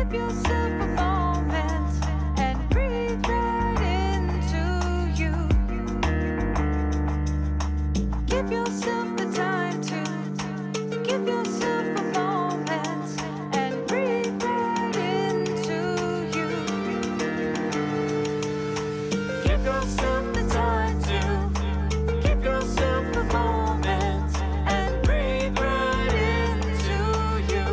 Give yourself a moment and breathe right into you. Give yourself the time to give yourself a moment and breathe right into you. Give yourself the time to give yourself a moment and breathe right into you.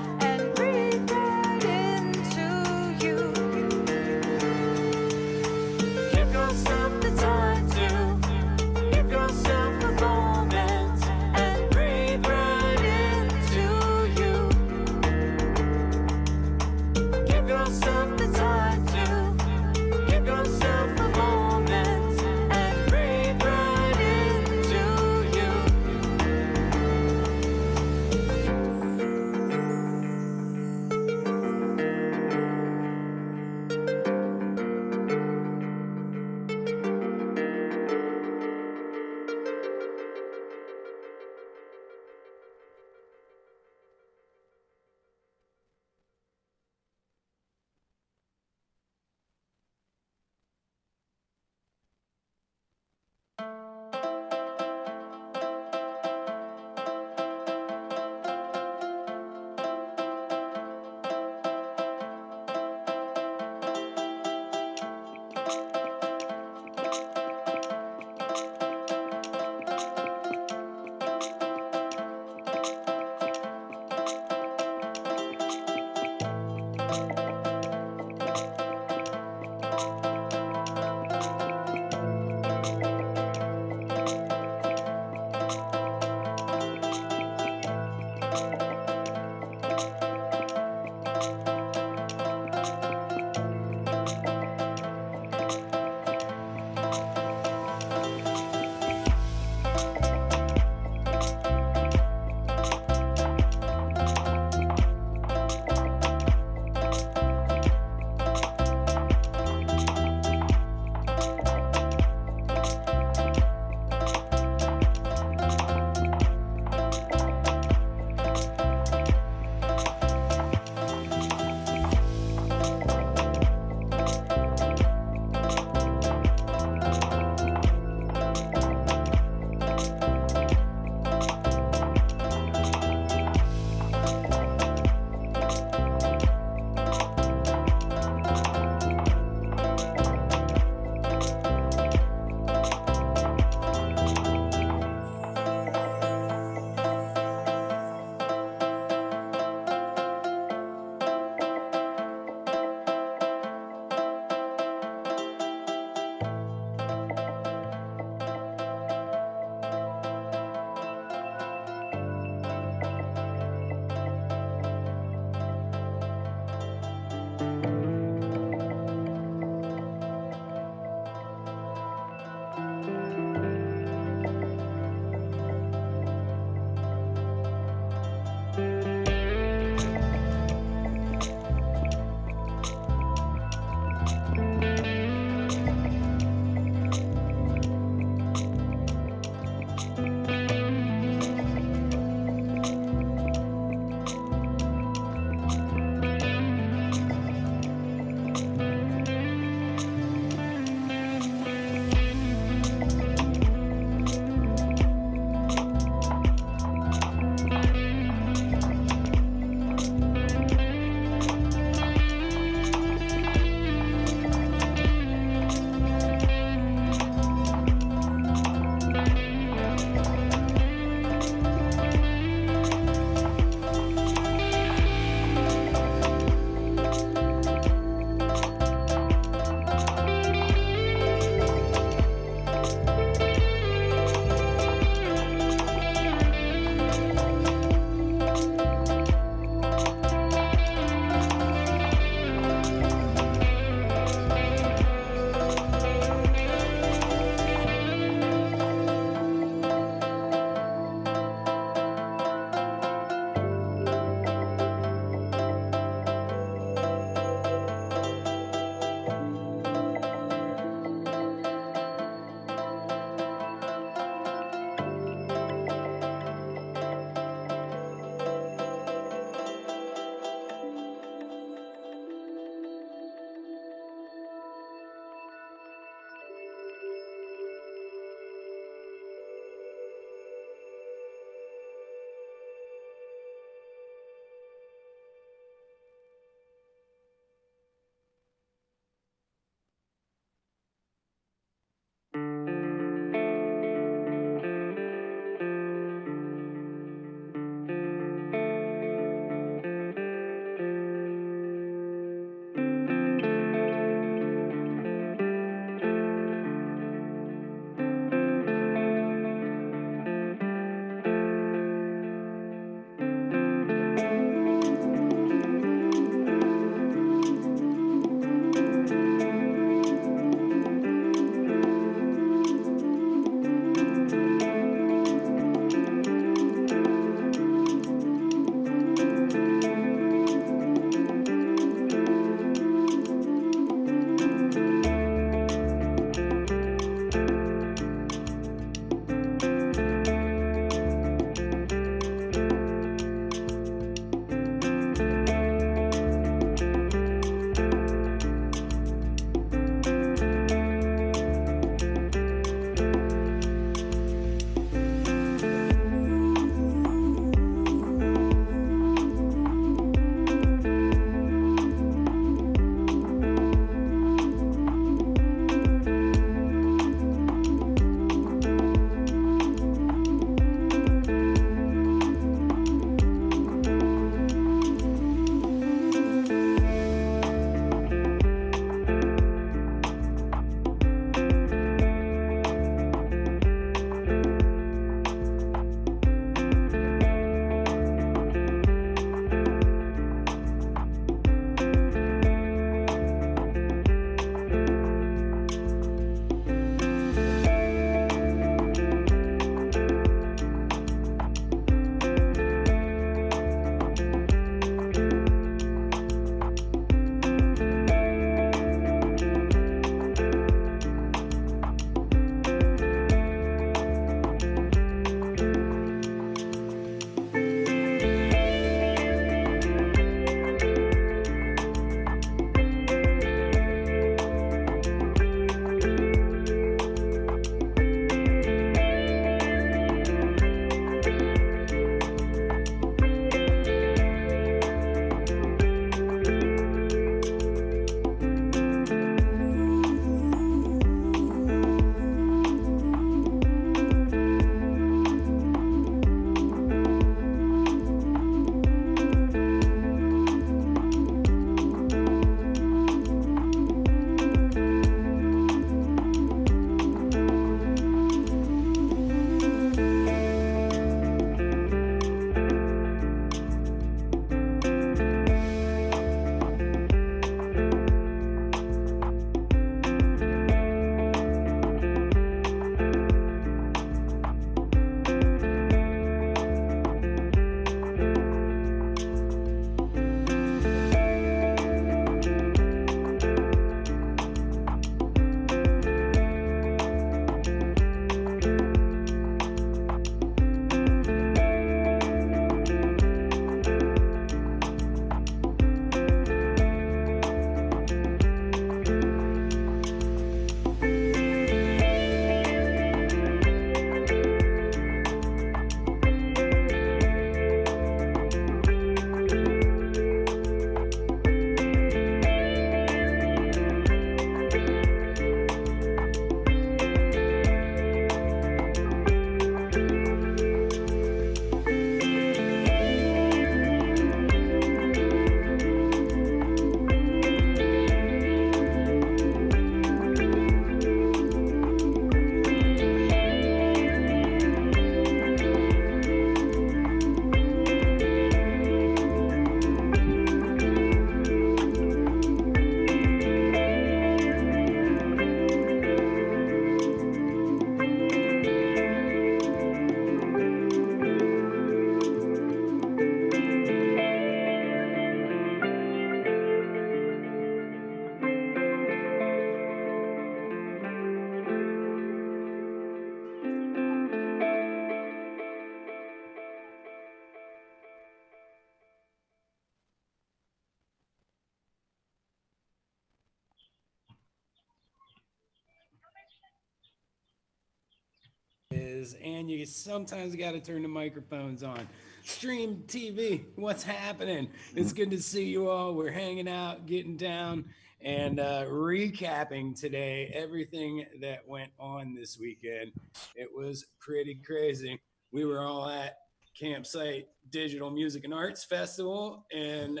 is, and you sometimes got to turn the microphones on. Stream TV, what's happening? It's good to see you all. We're hanging out, getting down, and recapping today everything that went on this weekend. It was pretty crazy. We were all at Campsite Digital Music and Arts Festival, and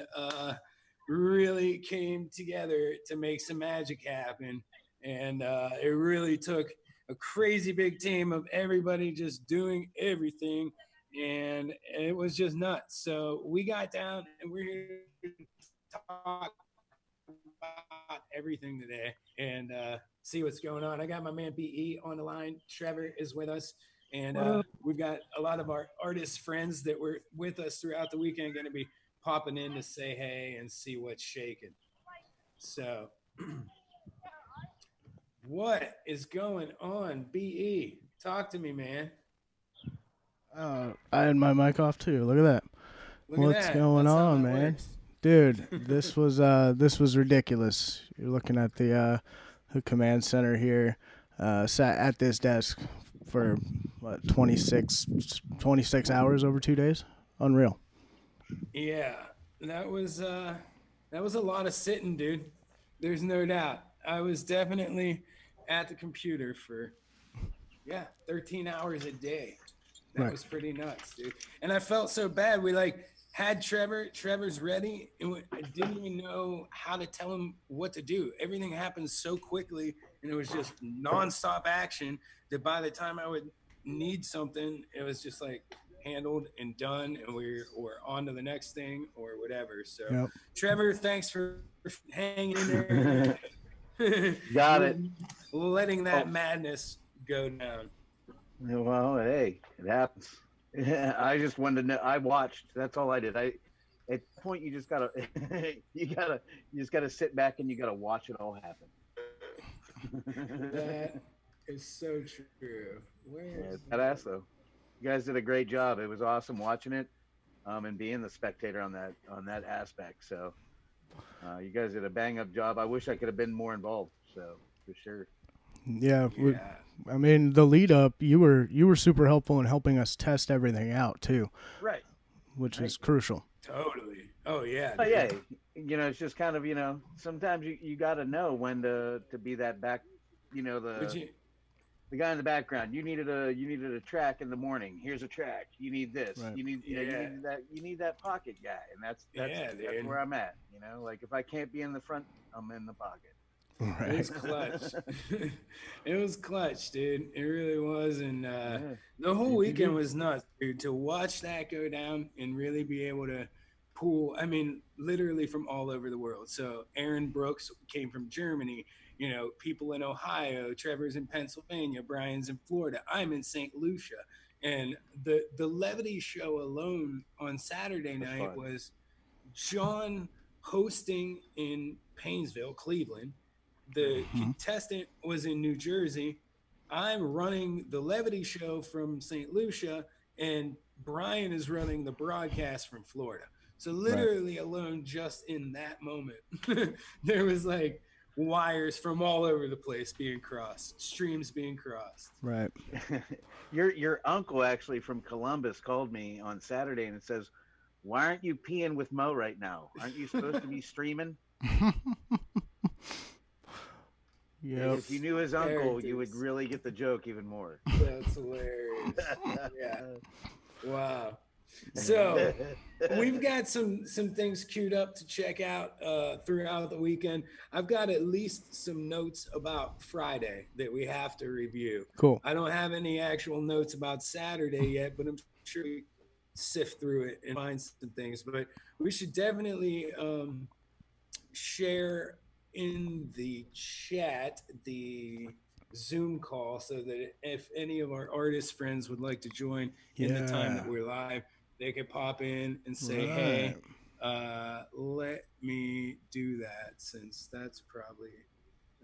really came together to make some magic happen. And it really took a crazy big team of everybody just doing everything. And it was just nuts. So we got down and we're here to talk about everything today and see what's going on. I got my man BE on the line. Trevor is with us. And What up? we've got a lot of our artist friends that were with us throughout the weekend going to be popping in to say hey and see what's shaking. So, what is going on, BE? Talk to me, man. I had my mic off too. Look at that. Look at What's that. going That's how on, that man? works. Dude, this was ridiculous. You're looking at the command center here. Sat at this desk for what 26 hours over 2 days. Unreal. Yeah, that was uh, that was a lot of sitting, dude. There's no doubt. I was definitely at the computer for 13 hours a day. That Right. was pretty nuts, dude. And I felt so bad. We like had Trevor. Trevor's ready, and I didn't even know how to tell him what to do. Everything happened so quickly, and it was just nonstop action. That by the time I would need something, it was just like handled and done, and we're on to the next thing or whatever. So, Yep. Trevor, thanks for hanging in there and Got it. letting that Oh, madness go down. well, hey, it happens. I just wanted to know. I watched. That's all I did. At that point, you just gotta, you just gotta sit back and you gotta watch it all happen. That is so true. Where Yeah, is it's badass though. You guys did a great job. It was awesome watching it, and being the spectator on that aspect. So, you guys did a bang up job. I wish I could have been more involved. So for sure. Yeah. yeah, I mean, the lead up, you were super helpful in helping us test everything out too, Right. which Right. is crucial. totally. Oh yeah, Oh dude. yeah, it's just kind of sometimes you got to know when to be that back, Would the you? the guy in the background. You needed a track in the morning. Here's a track. You need this. Right. Yeah, You need that pocket guy, and that's dude. where I'm at. Like if I can't be in the front, I'm in the pocket. It Right. was clutch. It was clutch, dude. It really was, and Yeah. the whole Did you weekend do? was nuts, dude. To watch that go down and really be able to pull. I mean, literally from all over the world. So Aaron Brooks came from Germany. People in Ohio. Trevor's in Pennsylvania. Brian's in Florida. I'm in St. Lucia, and the levity show alone on Saturday That's night fun. was John hosting in Painesville, Cleveland. The Mhm. contestant was in New Jersey. I'm running the levity show from St. Lucia, and Brian is running the broadcast from Florida. So Right. literally alone, just in that moment, there was like wires from all over the place being crossed, streams being crossed. Right. Your uncle actually from Columbus called me on Saturday and it says, "Why aren't you peeing with Mo right now? Aren't you supposed to be streaming?" Yep. If you knew his uncle, you would Characters. really get the joke even more. That's hilarious. Yeah. Wow. So we've got some things queued up to check out throughout the weekend. I've got at least some notes about Friday that we have to review. Cool. I don't have any actual notes about Saturday yet, but I'm sure we sift through it and find some things. But we should definitely share in the chat the Zoom call so that if any of our artist friends would like to join in the time that Yeah. we're live, they could pop in and say, Right. hey, let me do that since that's probably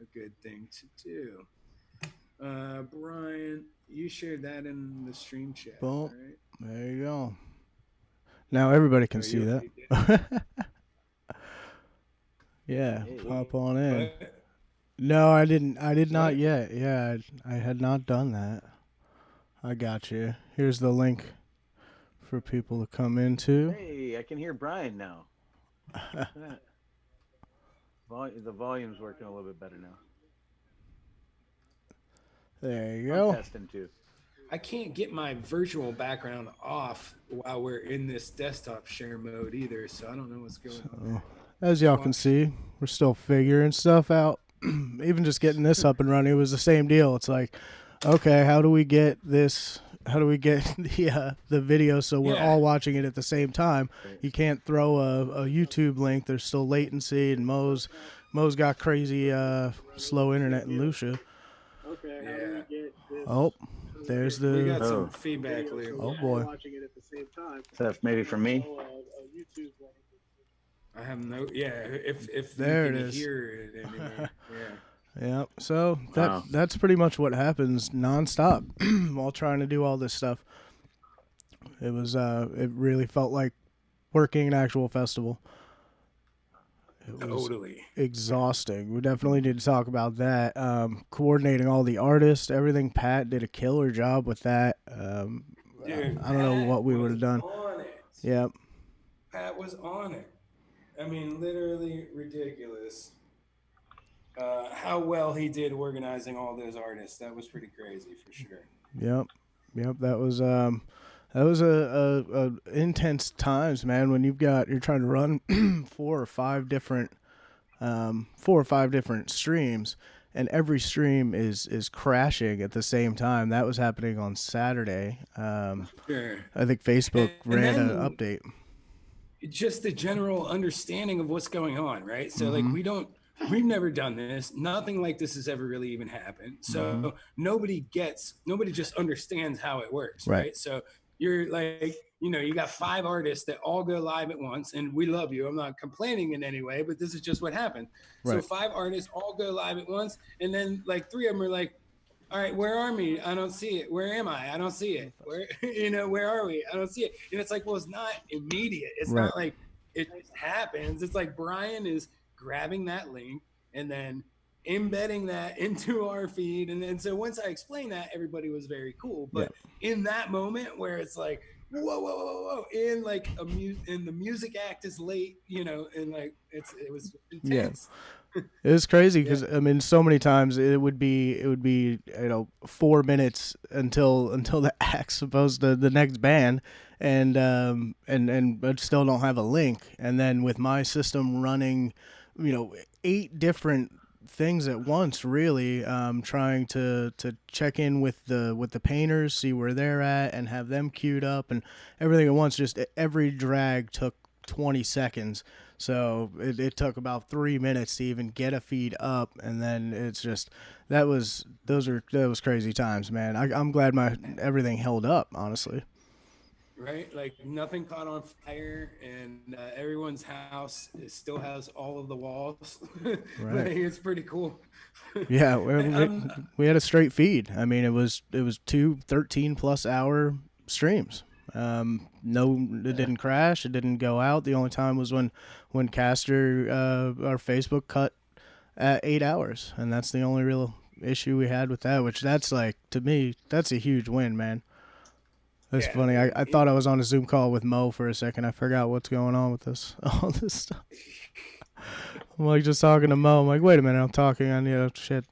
a good thing to do. Brian, you shared that in the stream chat, Well, right? there you go. Now everybody Oh, can you see that. already did. Yeah, Hey, pop on in. What? No, I didn't. I did not What? yet. Yeah, I had not done that. I got you. Here's the link for people to come into. Hey, I can hear Brian now. Look at that. The volume's working a little bit better now. There you I'm go. testing too. I can't get my virtual background off while we're in this desktop share mode either, so I don't know what's going on. As y'all can see, we're still figuring stuff out. Even just getting this up and running, it was the same deal. It's like, okay, how do we get this? How do we get the video so we're all watching it at the same time? Right. You can't throw a YouTube link. There's still latency, and Mo's got crazy slow internet in Lucia. Okay, how Yeah. do we get this? Oh, there's We got the. some Oh. feedback video later. so Oh, we're all boy. watching it at the same time. So that's maybe for me. A YouTube link. I have no. Yeah, if There you it can is. hear it anyway. Yeah. Yeah, so Wow. that's pretty much what happens nonstop while trying to do all this stuff. It was it really felt like working an actual festival. It was Totally. exhausting. We definitely need to talk about that. Coordinating all the artists, everything. Pat did a killer job with that. Dude, I don't know what we would have done. On it. Yep. Pat was on it. I mean, literally ridiculous. How well he did organizing all those artists. That was pretty crazy for sure. Yep. That was a intense times, man. When you're trying to run four or five different streams, and every stream is crashing at the same time. That was happening on Saturday. Sure. I think Facebook And ran an then- update. Just the general understanding of what's going on, right? So like we've never done this. Nothing like this has ever really even happened. So nobody just understands how it works, Right. right? So you're like, you got 5 artists that all go live at once, and we love you. I'm not complaining in any way, but this is just what happened. So Right. 5 artists all go live at once, and then like 3 of them are like, all right, where are me? I don't see it. Where am I? I don't see it. Where, where are we? I don't see it. And it's like, well, it's not immediate. It's Right. not like it just happens. It's like Brian is grabbing that link and then embedding that into our feed. And then so once I explained that, everybody was very cool. But in that moment where it's like, whoa, in like and the music act is late, and like it was intense. It was crazy because I mean, so many times it would be 4 minutes until the act's supposed to the next band, and but still don't have a link. And then with my system running, 8 different things at once, really, trying to check in with the painters, see where they're at, and have them queued up and everything at once. Just every drag took 20 seconds. So it took about 3 minutes to even get a feed up, and then it's just that was crazy times, man. I'm glad everything held up, honestly. Right, like nothing caught on fire, and everyone's house still has all of the walls. Right. Like, it's pretty cool. Yeah, we had a straight feed. I mean, it was 2 13+ hour streams. No, it didn't crash. It didn't go out. The only time was when Caster, our Facebook cut at 8 hours, and that's the only real issue we had with that. Which that's like, to me, that's a huge win, man. That's funny. I thought I was on a Zoom call with Mo for a second. I forgot what's going on with all this stuff. I'm like just talking to Mo. I'm like, wait a minute, I'm talking on shit.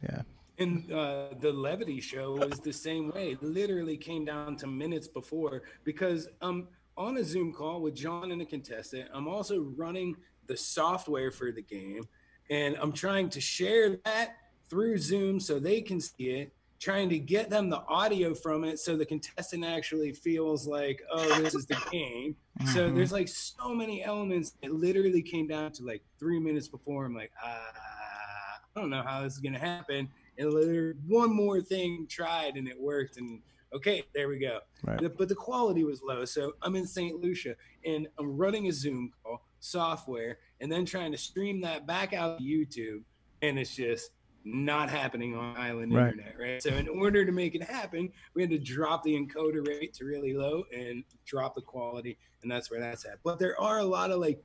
Yeah. And the Levity show was the same way. It literally came down to minutes before, because I'm on a Zoom call with John and a contestant. I'm also running the software for the game, and I'm trying to share that through Zoom so they can see it, trying to get them the audio from it so the contestant actually feels like, oh, this is the game. So there's like so many elements. It literally came down to like 3 minutes before. I'm like, I don't know how this is going to happen. And literally one more thing tried, and it worked. And okay, there we go. Right. But the quality was low. So I'm in St. Lucia, and I'm running a Zoom call software, and then trying to stream that back out to YouTube. And it's just not happening on island Right. internet, right? So in order to make it happen, we had to drop the encoder rate to really low and drop the quality. And that's where that's at. But there are a lot of like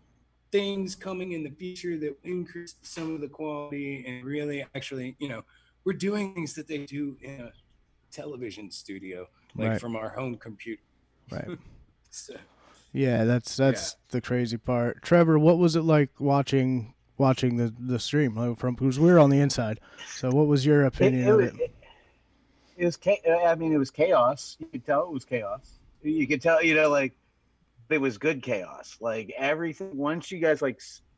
things coming in the future that increase some of the quality and really actually, we're doing things that they do in a television studio, like Right. from our home computer. Right. So, Yeah, that's the crazy part. Trevor, what was it like watching the stream from, because we were on the inside? So what was your It, opinion it of was it? it was I mean, it was chaos. You could tell it was chaos. You could tell, like it was good chaos. Like everything. Once you guys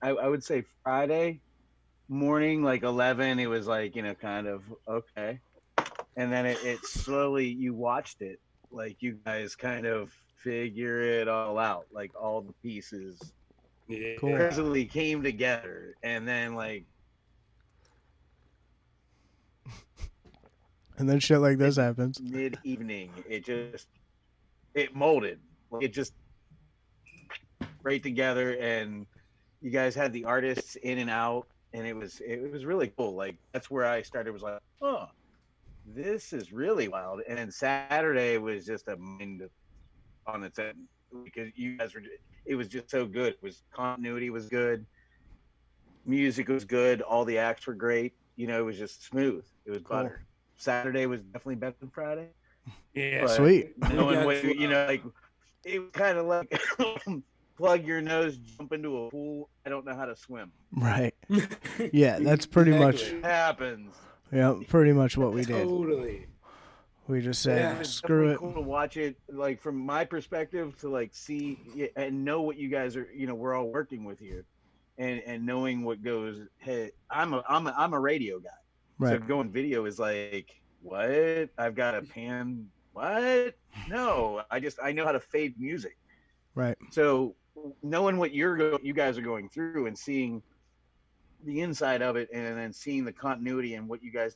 I would say Friday morning, like 11, it was like kind of okay, and then it slowly you watched it, like you guys kind of figure it all out, like all the pieces yeah. Cool. presently came together, and then like And then shit like this happens. mid evening, it molded, like it just right together, and you guys had the artists in and out, and it was really cool. Like that's where I started, was like, oh, this is really wild. And then Saturday was just a mind on its own, because you guys were, it was just so good. It was, continuity was good, music was good, all the acts were great. It was just smooth. It was Cool. butter. Saturday was definitely better than Friday. Yeah. But Sweet. knowing got what, to, like it was kind of like plug your nose, jump into a pool. I don't know how to swim. Right. Yeah, that's pretty much. Exactly. It happens. Yeah, pretty much what we did. Totally. We just Yeah, said, It's screw definitely it. cool to watch it, like from my perspective, to like see and know what you guys are. We're all working with here, and knowing what goes. Hey, I'm a radio guy, so Right. going video is like, what? I've got a pan. What? No, I know how to fade music. Right. So knowing what you guys are going through, and seeing the inside of it, and then seeing the continuity and what you guys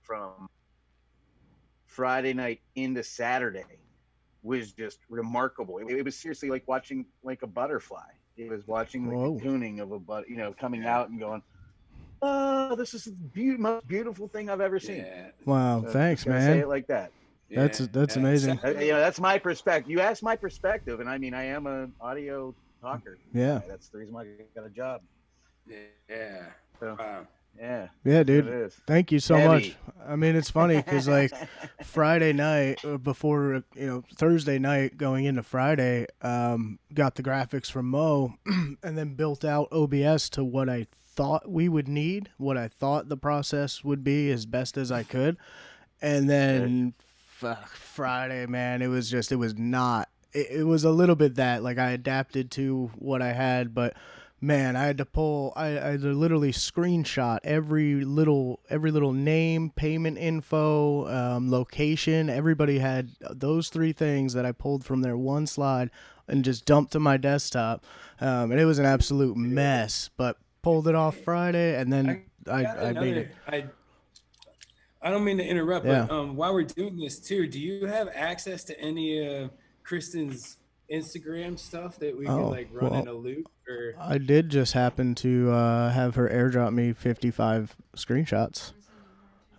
from Friday night into Saturday was just remarkable. It was seriously like watching like a butterfly. It was watching the Whoa. cocooning of coming out and going, oh, this is the most beautiful thing I've ever seen. Yeah. Wow. So, Thanks, gotta say man. it like that. That's amazing. That's my perspective. You asked my perspective, and I mean, I am an audio talker. Yeah. That's the reason why I got a job. Yeah. So, Wow. yeah. Yeah, It dude. is. Thank you so Heavy. much. I mean, it's funny because like Friday night before, Thursday night going into Friday, got the graphics from Mo and then built out OBS to what I thought we would need, what I thought the process would be as best as I could. And then Friday, man, it was not, it was a little bit that like I adapted to what I had, but man, I had to literally screenshot every little name, payment info, location. Everybody had those three things that I pulled from their one slide and just dumped to my desktop. And it was an absolute mess, but pulled it off Friday, and then I made it. I don't mean to interrupt, Yeah. but while we're doing this too, do you have access to any Kristen's Instagram stuff that we Oh, could like run well, in a loop? Or I did just happen to have her airdrop me 55 screenshots.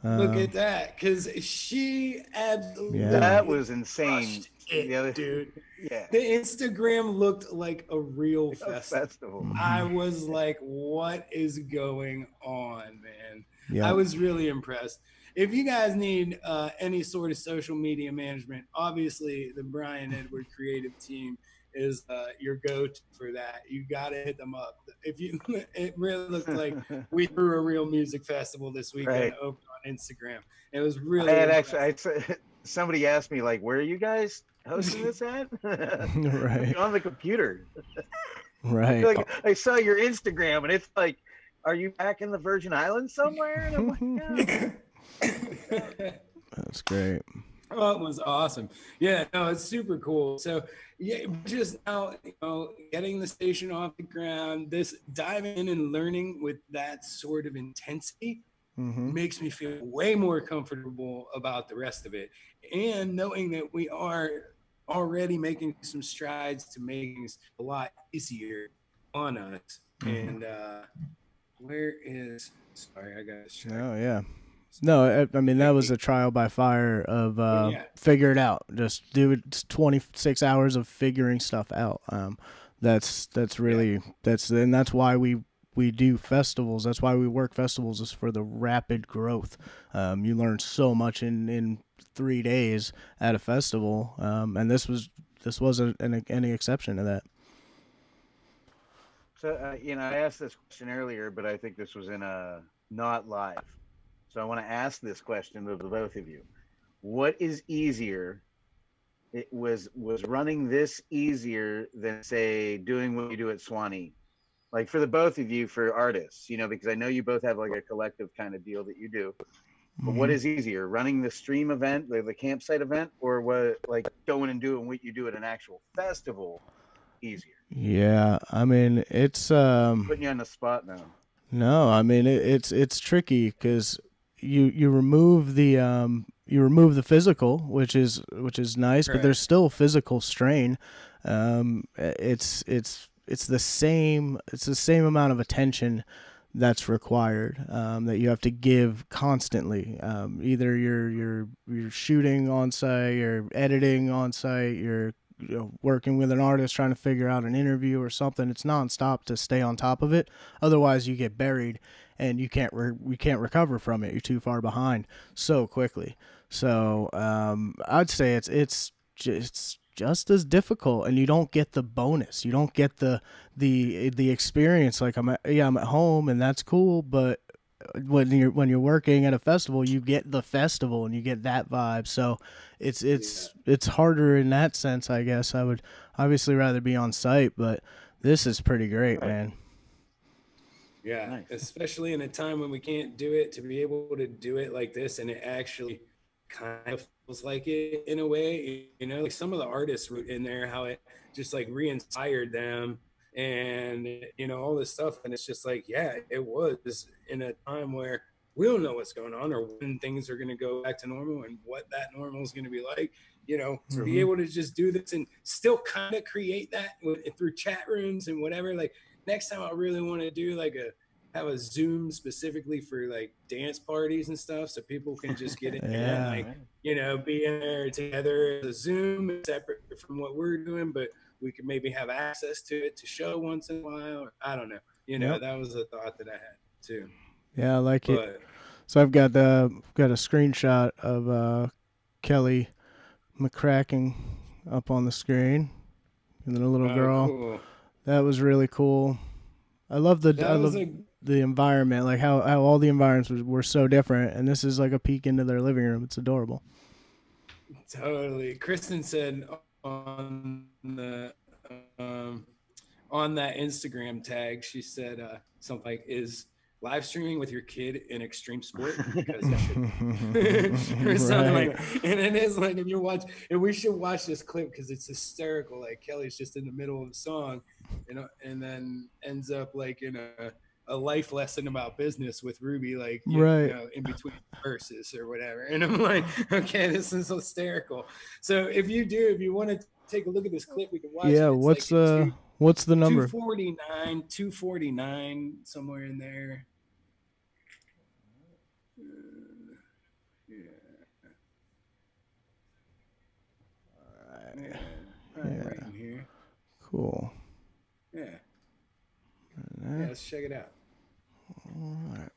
look at that, because she absolutely Yeah. That was insane. crushed it, The other- dude. Yeah. The Instagram looked like a real festival. Festival. I was like, what is going on, man? Yeah. I was really impressed. If you guys need any sort of social media management, obviously the Brian Edward creative team is your go-to for that. You got to hit them up. It really looked like we threw a real music festival this weekend Right. open on Instagram. It was really I had impressive. somebody asked me, like, where are you guys hosting this at? Right. On the computer. Right. Like, I saw your Instagram, and it's like, are you back in the Virgin Islands somewhere? And I'm like, yeah. That's great. Oh, it was awesome. Yeah, no, it's super cool. So yeah, just now, getting the station off the ground, this diving in and learning with that sort of intensity makes me feel way more comfortable about the rest of it. And knowing that we are already making some strides to making this a lot easier on us. And sorry, I got to check. Oh, yeah. No, I mean, that was a trial by fire of figure it out. Just do it. 26 hours of figuring stuff out. That's really, and that's why we we do festivals. That's why we work festivals, is for the rapid growth. You learn so much in 3 days at a festival, and this wasn't any exception to that. So, I asked this question earlier, but I think this was in a not live. So I want to ask this question to the both of you. What is easier? It was running this easier than, say, doing what you do at Swanee? Like, for the both of you, for artists, because I know you both have like a collective kind of deal that you do. But what is easier, running the stream event, the campsite event, or what, like going and doing what you do at an actual festival easier? Yeah, I mean, it's Putting you on the spot now. no, I mean it's tricky because you remove the physical, which is nice, but Right. there's still physical strain. It's the same amount of attention that's required, that you have to give constantly. Either you're shooting on site, you're editing on site, you're working with an artist trying to figure out an interview or something. It's nonstop to stay on top of it. Otherwise, you get buried and you can't recover from it. You're too far behind so quickly. So I'd say it's just as difficult, and you don't get the bonus. You don't get the experience. Like I'm at home, and that's cool, but when you're working at a festival, you get the festival and you get that vibe. So it's harder in that sense, I guess. I would obviously rather be on site, but this is pretty great, man. Yeah, Nice. especially in a time when we can't do it, to be able to do it like this, and it actually kind of feels like it in a way. Like some of the artists in there, how it just like re-inspired them, and all this stuff, and it's just like, yeah, it was in a time where we don't know what's going on or when things are going to go back to normal and what that normal is going to be like. To be able to just do this and still kind of create that through chat rooms and whatever. Like next time I really want to do like have a Zoom specifically for like dance parties and stuff, so people can just get in there and like be in there together as a Zoom, separate from what we're doing, but we could maybe have access to it to show once in a while, or I don't know. Yep. That was a thought that I had too. Yeah, I like it. But So I've got a screenshot of Kelly McCracken up on the screen, and then a little girl. cool. That was really cool. I love the environment, like how all the environments were so different, and this is like a peek into their living room. It's adorable. Totally. Kristen said on the on that Instagram tag, she said something like, "Is live streaming with your kid an extreme sport?" Because it should. Or something like, and it is like, if you watch, and we should watch this clip because it's hysterical. Like Kelly's just in the middle of the song, and then ends up like in a life lesson about business with Ruby, like in between verses or whatever. And I'm like, okay, this is hysterical. So if you want to take a look at this clip, we can watch. Yeah, it. What's the number? 249, somewhere in there. Right in here. Cool. Yeah. Yeah, let's check it out. All right.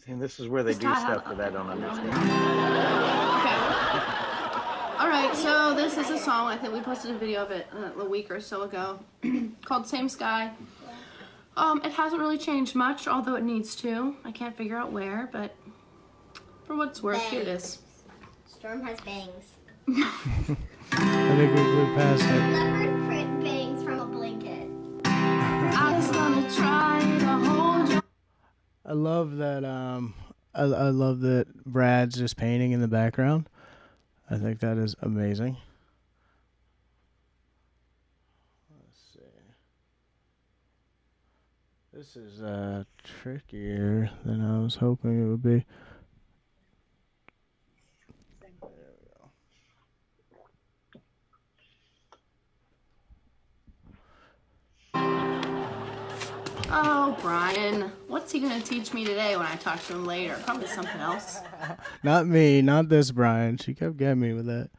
See, this is where they do stuff that I don't understand. Okay. All right, so this is a song. I think we posted a video of it a week or so ago called Same Sky. It hasn't really changed much, although it needs to. I can't figure out where, but for what it's worth, here it is. Storm has bangs. I think we blew past it. Leopard print bangs from a blanket. I was gonna try to hold you. I love that. I love that Brad's just painting in the background. I think that is amazing. Let's see. This is trickier than I was hoping it would be. Oh, Brian, what's he gonna teach me today when I talk to him later? Probably something else. Not me, not this Brian. She kept getting me with that.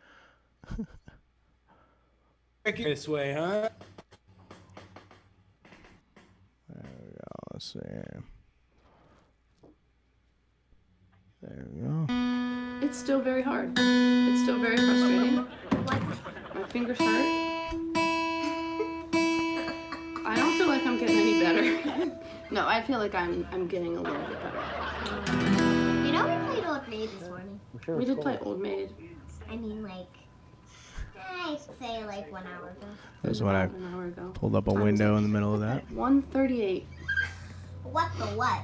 this way, huh? There we go. Let's see here. There we go. It's still very hard. It's still very frustrating. My fingers hurt. I don't feel like I'm getting any better. No, I feel like I'm getting a little bit better. You know, we played Old Maid this morning. We did play Old Maid. I mean, like, I say like 1 hour ago. That's when I An hour ago. pulled up a window in the middle of that. 1:38. What the what?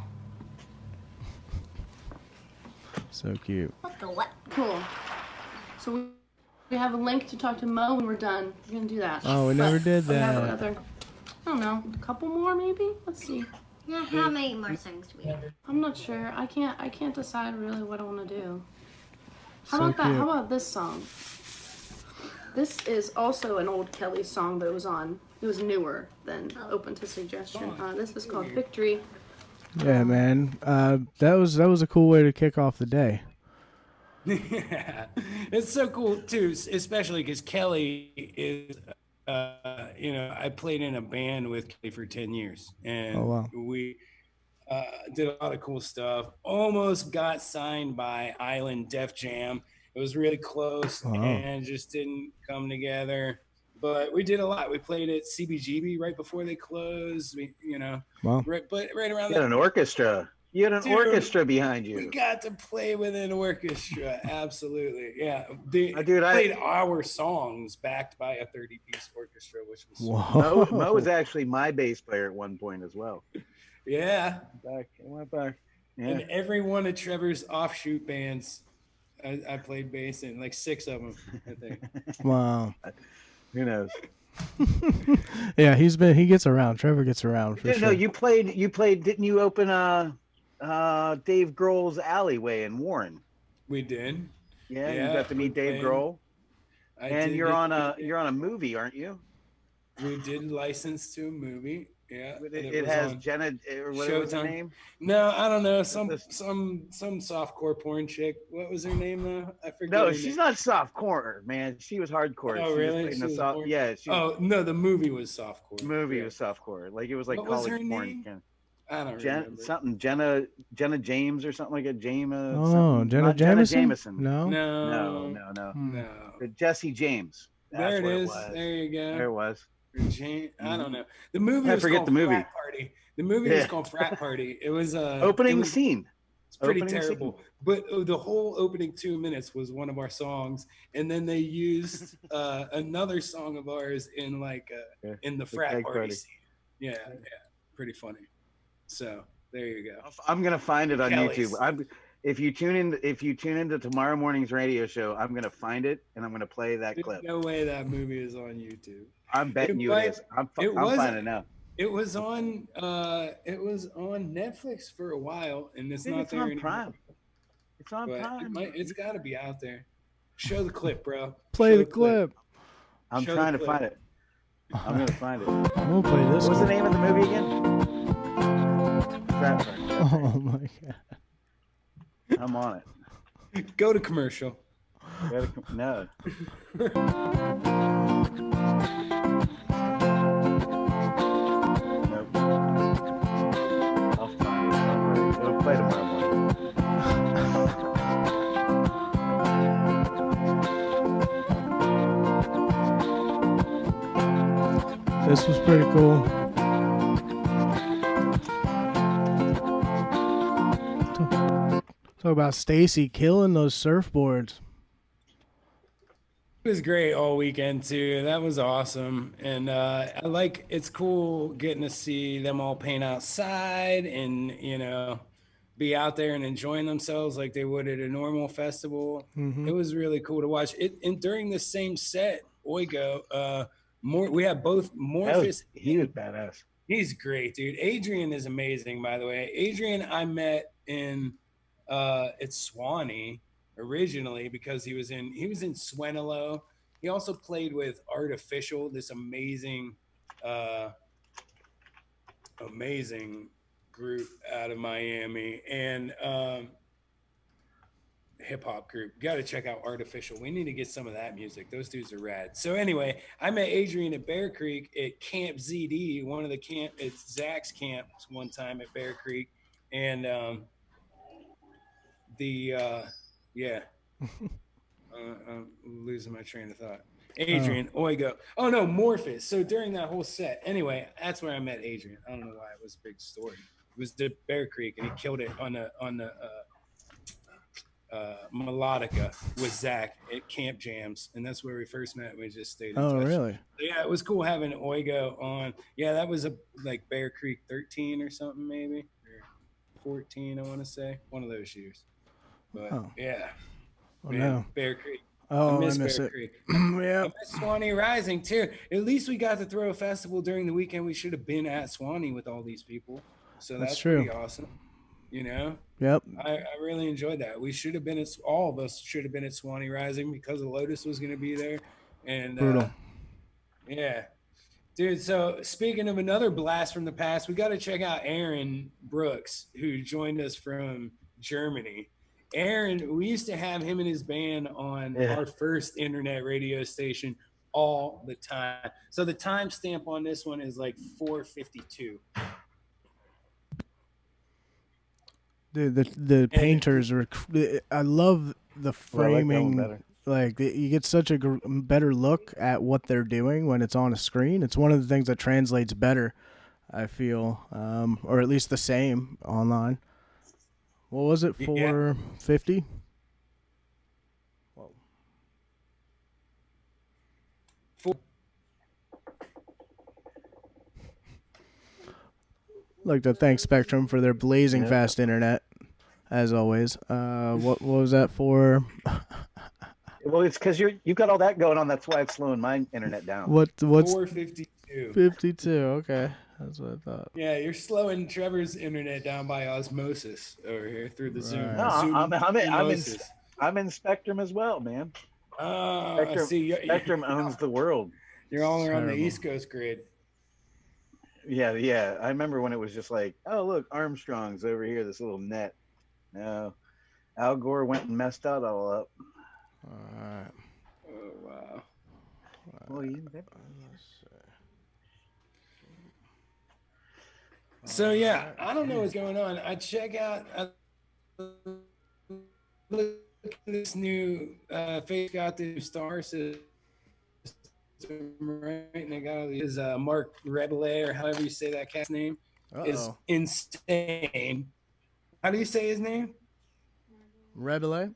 So cute. What the what? Cool. So we have a link to talk to Mo when we're done. We're gonna do that. Oh, we never did We have that. another, I don't know, a couple more maybe. Let's see. Yeah, how many more songs do we have? I'm not sure. I can't decide really what I want to do. How So about that? cute. How about this song? This is also an old Kelly song, but it was newer than Open to Suggestion. This is called Victory. Yeah, man. That was a cool way to kick off the day. Yeah, it's so cool too, especially because Kelly is, I played in a band with Kelly for 10 years, and Oh, wow. we did a lot of cool stuff. Almost got signed by Island Def Jam. It was really close Wow. and just didn't come together. But we did a lot. We played at CBGB right before they closed. Wow. right around You had an orchestra. You had an Dude, orchestra behind we you. got to play with an orchestra. Absolutely. Yeah. They Dude, played our songs backed by a 30-piece orchestra, which was Whoa. Mo was actually my bass player at one point as well. yeah. It went back. Yeah. And every one of Trevor's offshoot bands, I played bass in, like 6 of them, I think. Wow. Who knows? Yeah, he gets around. Trevor gets around for sure. No, you played. Didn't you open Dave Grohl's Alleyway in Warren? We did. Yeah, you Yeah, got to meet we Dave played. Grohl. I And did you're get on to- a movie, aren't you? We did license to a movie. Yeah. and It was has on Jenna. What was her Showtime. name? No, I don't know. Some This- softcore porn chick. What was her name though? I forget. No, her she's name. not soft core, man. She was hardcore. Oh, She really? Was She playing was the soft. porn? Yeah. Oh no, the movie was softcore. The movie Yeah. was softcore. Like it was like What was college her porn. name? Kind I don't of. remember. Jenna James or something like that. Jama. Oh, something. Jenna Not Jameson? Jameson. No. No, Hmm. no. But Jesse James. That's There what it is. was. There you go. There it was. I don't know. The movie I was forget called the movie. Frat Party. The movie was Yeah. called Frat Party. It was Opening scene. It's pretty Opening terrible. scene. But the whole opening 2 minutes was one of our songs, and then they used another song of ours in in the frat keg party party. scene. Yeah, pretty funny. So there you go. I'm gonna find it on Kelly's. YouTube. If you tune into tomorrow morning's radio show, I'm gonna find it and I'm gonna play that There's clip. no way that movie is on YouTube. I'm betting you might- it is. I'm it wasn't- finding it now. It was on Netflix for a while, and it's I think not it's there on anymore. Prime. It's on But Prime. it's got to be out there. Show the clip, bro. Play Show the clip. I'm Show the trying to clip. find it. I'm gonna find it. I'm gonna play this. What was the one. name of the movie again? Frat Party. Oh my god. I'm on it. Go to commercial. No. Nope. I'll find it. Don't worry. It'll play tomorrow morning. This was pretty cool. Talk about Stacy killing those surfboards. It was great all weekend too. That was awesome, and it's cool getting to see them all paint outside and be out there and enjoying themselves like they would at a normal festival. Mhm. It was really cool to watch it. And during the same set, Oigo, we have both Morphus. He was badass. He's great, dude. Adrian is amazing, by the way. Adrian, I met in at Swanee originally because he was in Swenelo. He also played with Artificial, this amazing group out of Miami, and hip hop group. Got to check out Artificial. We need to get some of that music. Those dudes are rad. So anyway, I met Adrian at Bear Creek at Camp ZD, one of the camp. It's Zach's camps one time at Bear Creek, and the yeah, I'm losing my train of thought. Adrian, Oigo. Oh no, Morphus. So during that whole set, anyway, that's where I met Adrian. I don't know why it was a big story. It was the Bear Creek, and he killed it on the melodica with Zach at Camp Jams, and that's where we first met. We just stayed in touch. really? So, yeah, it was cool having Oigo on. Yeah, that was like Bear Creek 13 or something, maybe, or 14. I want to say one of those years. But yeah, Oh, man, no. Bear Creek. Oh, I miss it. Bear Creek. Yeah. I miss Swanee Rising too. At least we got to throw a festival during the weekend. We should have been at Swanee with all these people. So that's true. pretty awesome. You know? Yep. I really enjoyed that. We should have been all of us should have been at Swanee Rising because Lotus was going to be there. And Brutal. yeah. Dude, so speaking of another blast from the past, we got to check out Aaron Brooks, who joined us from Germany. Aaron, we used to have him and his band on our first internet radio station all the time. So the timestamp on this one is like 4:52. Dude, the painters are. I love the framing. Like you get such a better look at what they're doing when it's on a screen. It's one of the things that translates better, I feel, or at least the same online. What was it, 450? Whoa. Like to thank Spectrum for their blazing fast internet, as always. What was that for? Well, it's because you've got all that going on. That's why it's slowing my internet down. What's 452? 52? Okay, that's what I thought. Yeah, you're slowing Trevor's internet down by osmosis over here through the Zoom. Right. No, I'm in Spectrum as well, man. Oh, Spectrum, I see. Spectrum owns the world. You're all around the Terrible. East Coast grid. Yeah. I remember when it was just like, oh look, Armstrong's over here, this little net. No, Al Gore went and messed that all up. All right. Oh wow. Well, So yeah, I don't know what's going on. I check out. Look at this new face got the new star system, right? And they got his Mark Rebele, or however you say that cat's name, is insane. How do you say his name? Rebele.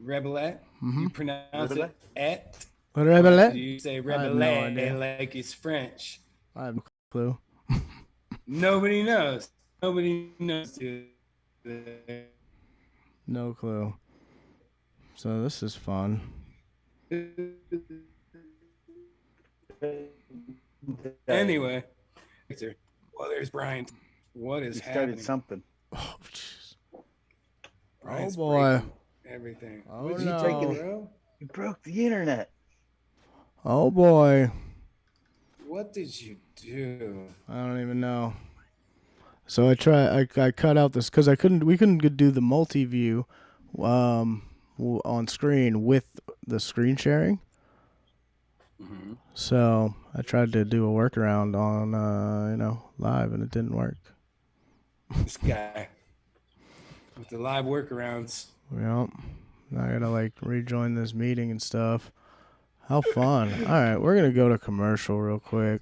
Rebele. Mm-hmm. You pronounce it et. Rebele. Do you say I have Rebele no idea. like it's French? I have no clue. Nobody knows. Nobody knows. Dude. No clue. So this is fun. Anyway, well, there's Brian. What is you started happening? something. Oh, jeez. Brian's Oh, boy. breaking everything. Oh, What did no. you take it, bro? You broke the internet. Oh boy. What did you do? I don't even know. So I cut out this because we couldn't do the multi-view on screen with the screen sharing. Mm-hmm. So I tried to do a workaround on live, and it didn't work. This guy with the live workarounds. Yep. Now I gotta rejoin this meeting and stuff. How fun. All right, we're going to go to commercial real quick.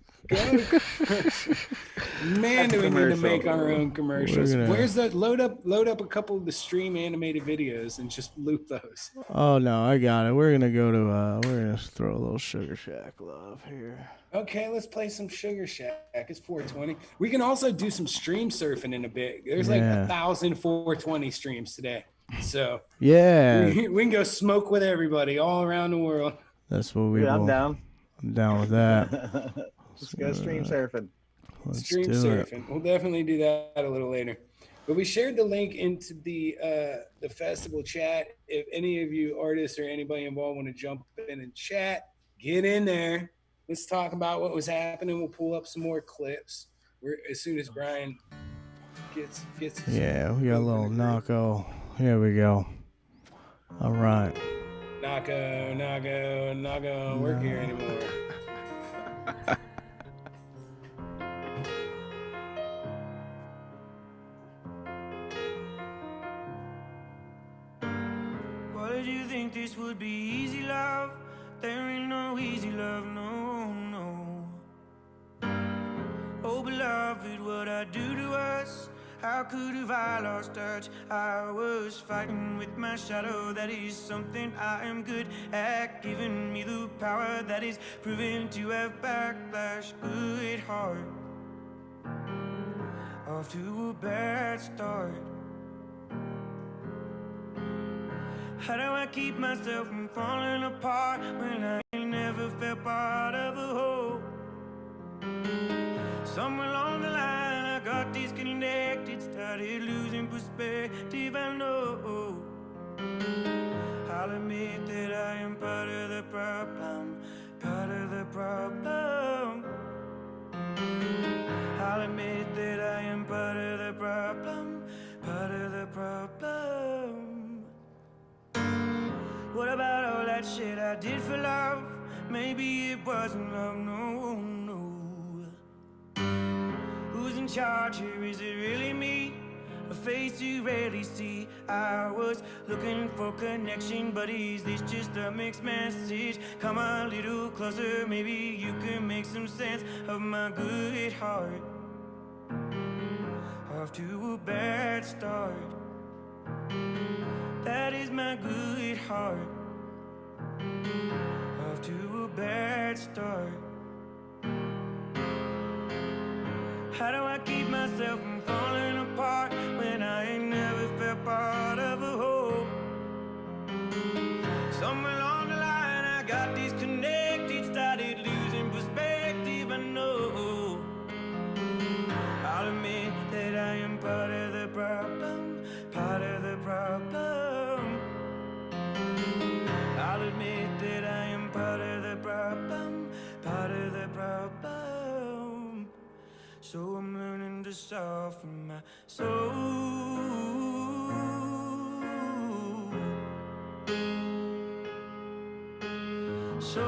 Man, do we need to make our own commercials. Gonna... Where's the load up a couple of the stream animated videos and just loop those. Oh no, I got it. We're gonna go to we're gonna throw a little Sugar Shack love here. Okay, let's play some Sugar Shack. It's 420. We can also do some stream surfing in a bit. There's like 1,000 420 streams today. So yeah, we can go smoke with everybody all around the world. That's what we Dude, I'm will. down. I'm down with that. Let's go stream surfing. Stream surfing. We'll definitely do that a little later. But we shared the link into the festival chat. If any of you artists or anybody involved want to jump in and chat, get in there. Let's talk about what was happening. We'll pull up some more clips. As soon as Brian gets yeah, we got a little knocko. Here we go. All right. Not gonna work here anymore. What did you think this would be easy, love? There ain't no easy love, no, no. Oh, beloved, what I do to us? How could have I lost touch? I was fighting with my shadow. That is something I am good at. Giving me the power that is proven to have backlash. Good heart, off to a bad start. How do I keep myself from falling apart when I never felt part of a whole? Somewhere along the line I got disconnected, started losing perspective, I know. I'll admit that I am part of the problem, part of the problem. I'll admit that I am part of the problem, part of the problem. What about all that shit I did for love? Maybe it wasn't love, no, no. Who's in charge here? Is it really me? A face you rarely see. I was looking for connection, but is this just a mixed message? Come a little closer, maybe you can make some sense of my good heart. Off to a bad start. That is my good heart. Off to a bad start. How do I keep myself from falling apart when I ain't never felt part of a whole? Somewhere along the line I got disconnected, started losing perspective, I know. I'll admit that I am part of the problem, part of the problem. I'll admit that I am part of the problem, part of the problem. So I'm learning to soften my soul. So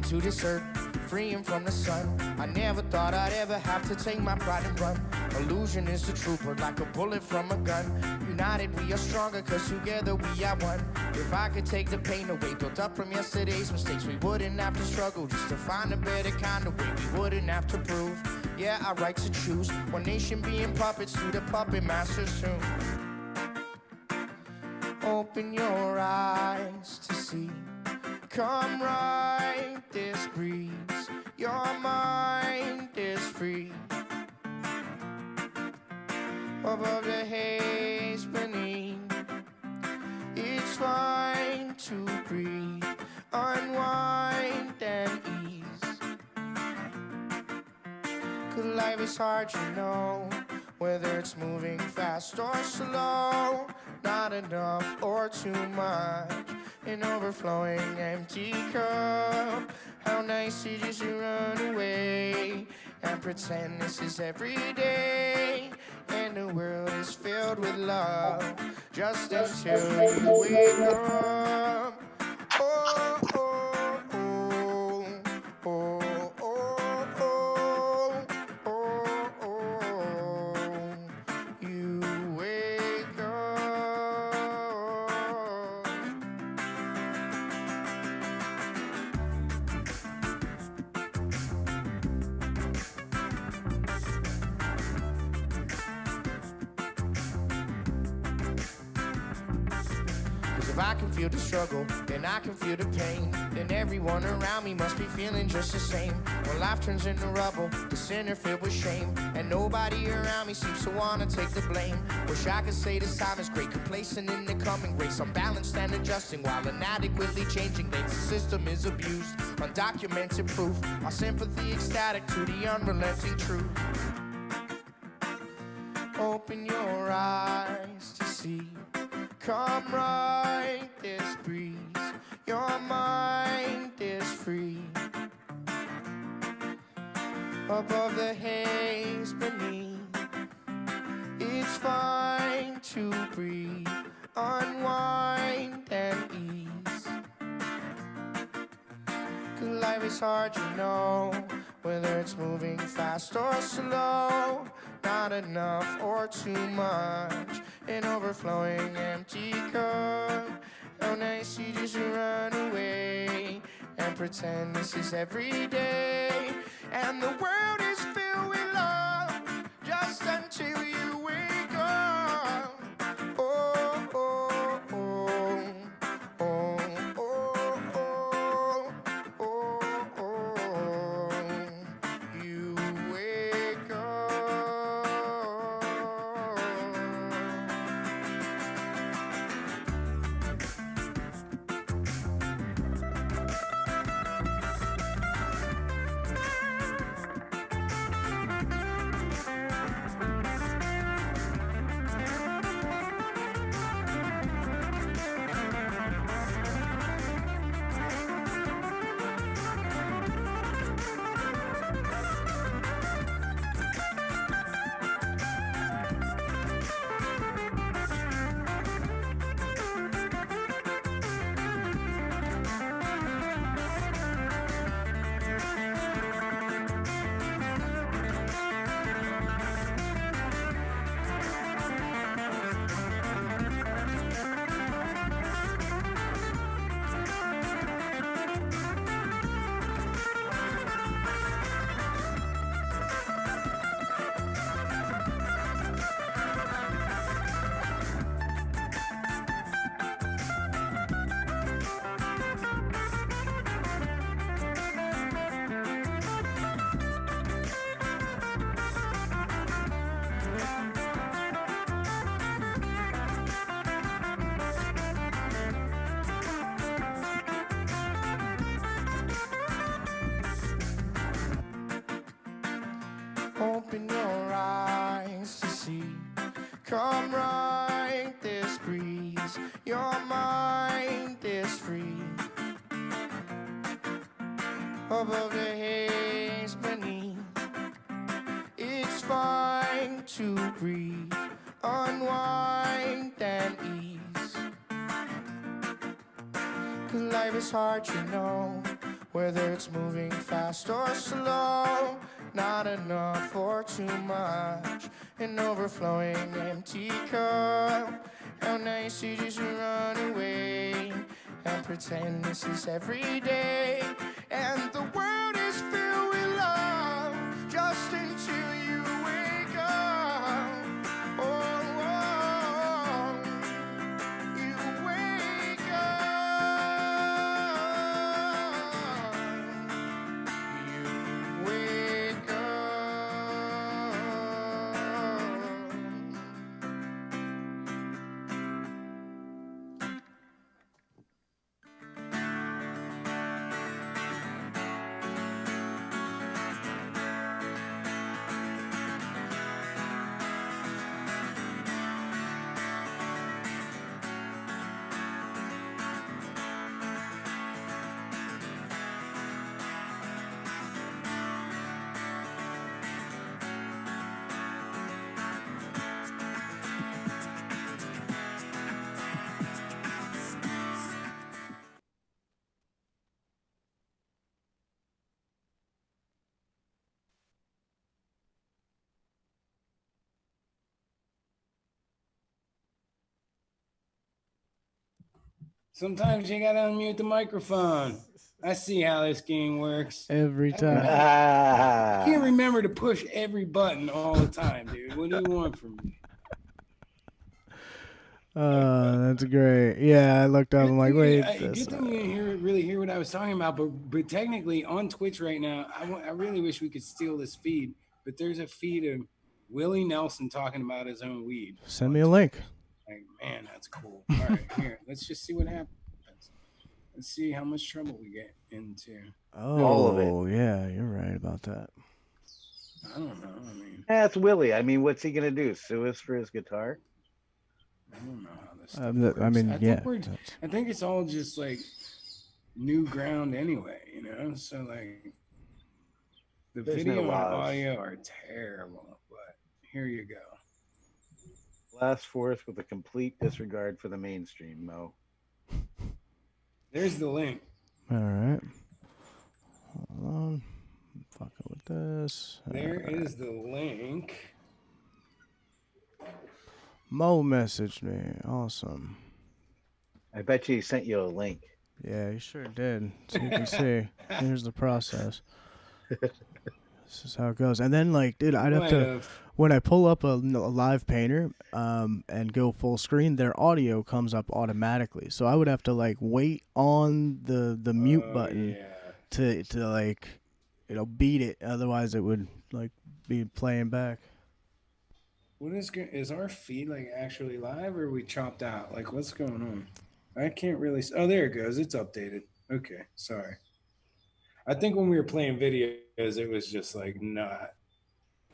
to this earth, freeing from the sun. I never thought I'd ever have to take my pride and run. Illusion is the trooper, like a bullet from a gun. United we are stronger, cause together we are one. If I could take the pain away, built up from yesterday's mistakes, we wouldn't have to struggle just to find a better kind of way. We wouldn't have to prove, yeah, our right to choose. One nation being puppets to the puppet masters soon. Open your eyes to see. Come right this breeze. Your mind is free. Above the haze beneath, it's fine to breathe. Unwind and ease. 'Cause life is hard, you know, whether it's moving fast or slow. Not enough or too much, an overflowing empty cup. How nice it is to run away and pretend this is every day, and the world is filled with love, just until you wake up. Oh, oh, oh, oh, oh, oh, oh, oh. You wake up. 'Cause if I can feel the struggle, and I can feel the pain, then everyone around me must be feeling just the same. When life turns into rubble, the sinner filled with shame, and nobody around me seems to wanna take the blame. Wish I could say this time is great, complacent in the coming grace, unbalanced and adjusting while inadequately changing things. The system is abused, undocumented proof. Our sympathy ecstatic to the unrelenting truth. Open your eyes to see. Come right this breeze. Your mind is free. Above the haze beneath, it's fine to breathe. Unwind and ease. 'Cause life is hard, you know, whether it's moving fast or slow. Not enough or too much, an overflowing empty cup. How nice you just run away and pretend this is every day, and the world is filled with love, just until you wake up. Oh, oh, oh, oh, oh, oh, oh, oh. You wake up. Open your eyes to see. Come right this breeze. Your mind is free. Above the haze beneath, it's fine to breathe. Unwind and ease. 'Cause life is hard, you know, whether it's moving fast or slow. Not enough or too much, an overflowing empty cup. How nice to just run away and pretend this is every day. And the world is filled with love just until you wake up. Oh, oh, you wake up. You wake up. Sometimes you gotta unmute the microphone. I see how this game works. Every I time. can't remember to push every button all the time, dude. What do you want from me? That's great. Yeah, I looked up. I'm like, wait, Good this. thing you didn't really hear what I was talking about. But technically on Twitch right now, I really wish we could steal this feed. But there's a feed of Willie Nelson talking about his own weed. Send me a link. Like, man, that's cool. All right, here, let's just see what happens. Let's see how much trouble we get into. Oh, All of it. Yeah, you're right about that. I don't know. I mean, That's Willie. I mean, what's he gonna do? Sue us for his guitar? I don't know how this stuff works. I mean, yeah. I think it's all just like new ground anyway, you know? So like the There's video no and laws. audio are terrible, but here you go. Blast forth with a complete disregard for the mainstream, Mo. There's the link. All right. Hold on. I'm fucking with this. There is the link. Mo messaged me. Awesome. I bet you he sent you a link. Yeah, he sure did. So you can see. Here's the process. This is how it goes. And then, like, dude, I'd have to, when I pull up a live painter and go full screen, their audio comes up automatically. So I would have to, like, wait on the mute button to like, you know, beat it. Otherwise, it would, like, be playing back. What is our feed like actually live, or are we chopped out? Like, what's going on? I can't really. Oh, there it goes. It's updated. Okay, sorry. I think when we were playing videos, it was just like not.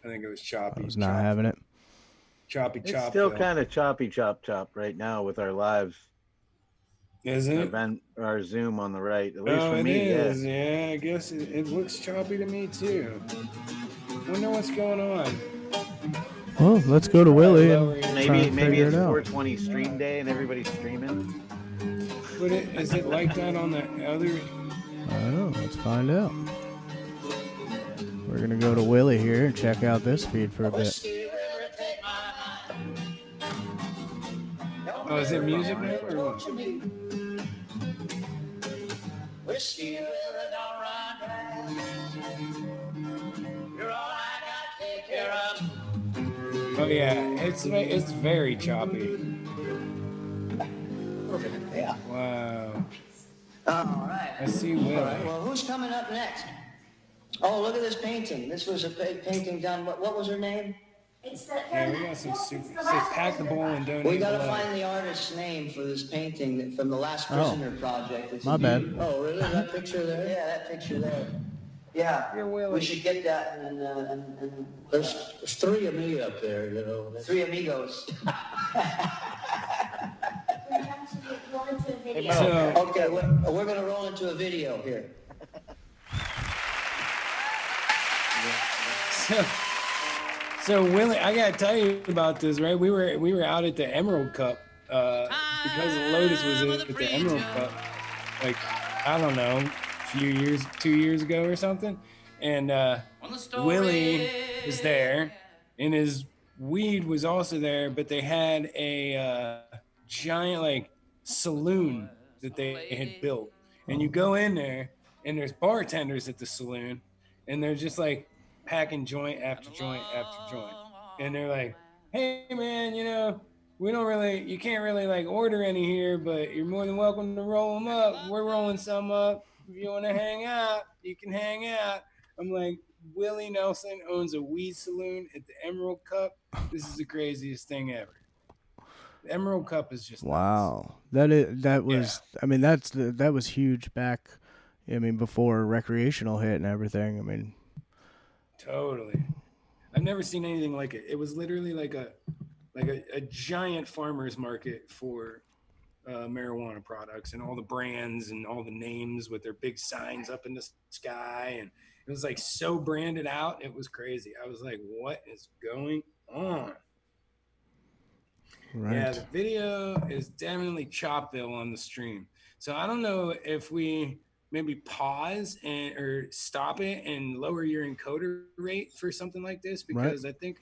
I think it was choppy. I was not having it. Choppy It's chop. still kind of choppy chop right now with our live. Is it? Event, our Zoom on the right. At least Oh, for it me, is. yeah. Yeah, I guess it looks choppy to me too. Wonder what's going on. Well, let's go to Willie and try Maybe and figure it's it out. 420 stream day and everybody's streaming. But is it like that on the other? I don't know. Let's find out. We're going to go to Willie here and check out this feed for a bit. Oh, is it music now or what? Whiskey River don't run dry. You're all I got to take care of. Oh yeah, it's very choppy. Yeah. Wow. All right. I see All Willie. right. Well, who's coming up next? Oh, look at this painting. This was a painting done. What was her name? Yeah, we got some super. Say pack the bowl and donate. We got to blood. find the artist's name for this painting from the Last Prisoner project. It's My bad. Oh, really? That picture there? Yeah, that picture there. Yeah, You're Willie. we should get that. And there's three of me up there, you know. Three amigos. So, Okay, we're going to roll into a video here. so Willie, I gotta tell you about this, right? We were out at the Emerald Cup because Lotus was at the Emerald Cup, like I don't know, few 2 years ago or something, and Willie was there, and his weed was also there, but they had a giant like saloon that they had built, and you go in there, and there's bartenders at the saloon, and they're just like packing joint after joint after joint, and they're like, "Hey man, we don't really, you can't really like order any here, but you're more than welcome to roll them up. We're rolling some up. If you want to hang out, you can hang out." I'm like, Willie Nelson owns a weed saloon at the Emerald Cup. This is the craziest thing ever. The Emerald Cup is just Wow. nuts. That was I mean that was huge back, I mean, before recreational hit and everything. I mean, Totally. I've never seen anything like it. It was literally like a giant farmer's market for marijuana products, and all the brands and all the names with their big signs up in the sky, and it was like so branded out. It was crazy. I was like, what is going on? right. Yeah, the video is definitely Chopville on the stream. So I don't know if we maybe pause or stop it and lower your encoder rate for something like this, because I think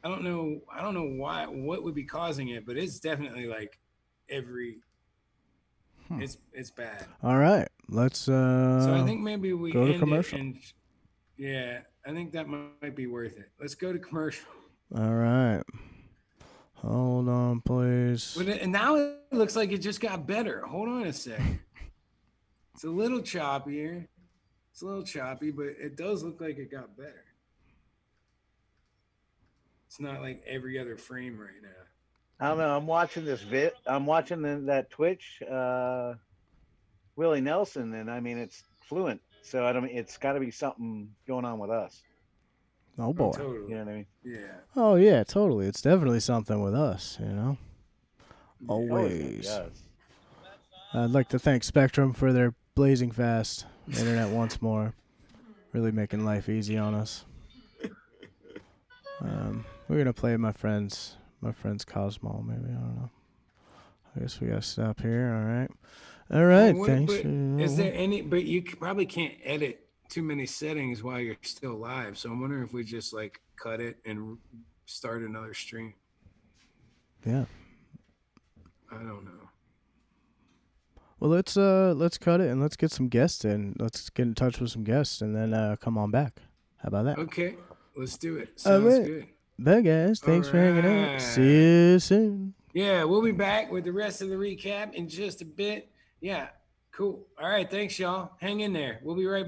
I don't know what would be causing it, but it's definitely like every it's bad. All right. Let's So I think maybe we go to end commercial. it, and yeah, I think that might be worth it. Let's go to commercial. All right. Hold on, please. And now it looks like it just got better. Hold on a second. It's a little choppier. It's a little choppy, but it does look like it got better. It's not like every other frame right now. I don't know. I'm watching I'm watching that Twitch, Willie Nelson, and I mean it's fluent. So I don't mean it's got to be something going on with us. Oh boy. Totally. You know what I mean? Yeah. Oh yeah, totally. It's definitely something with us, you know. Always. Always. I'd like to thank Spectrum for their blazing fast internet once more. Really making life easy on us. We're gonna play my friend's Cosmo, maybe. I don't know. I guess we gotta stop here. All right. Thanks. Is there any? But you probably can't edit too many settings while you're still live. So I'm wondering if we just like cut it and start another stream. Yeah. I don't know. Well, let's cut it and let's get some guests in. Let's get in touch with some guests and then come on back. How about that? Okay, let's do it. Sounds good. Bye, guys. Thanks for hanging out. See you soon. Yeah, we'll be back with the rest of the recap in just a bit. Yeah, cool. All right, thanks, y'all. Hang in there. We'll be right back.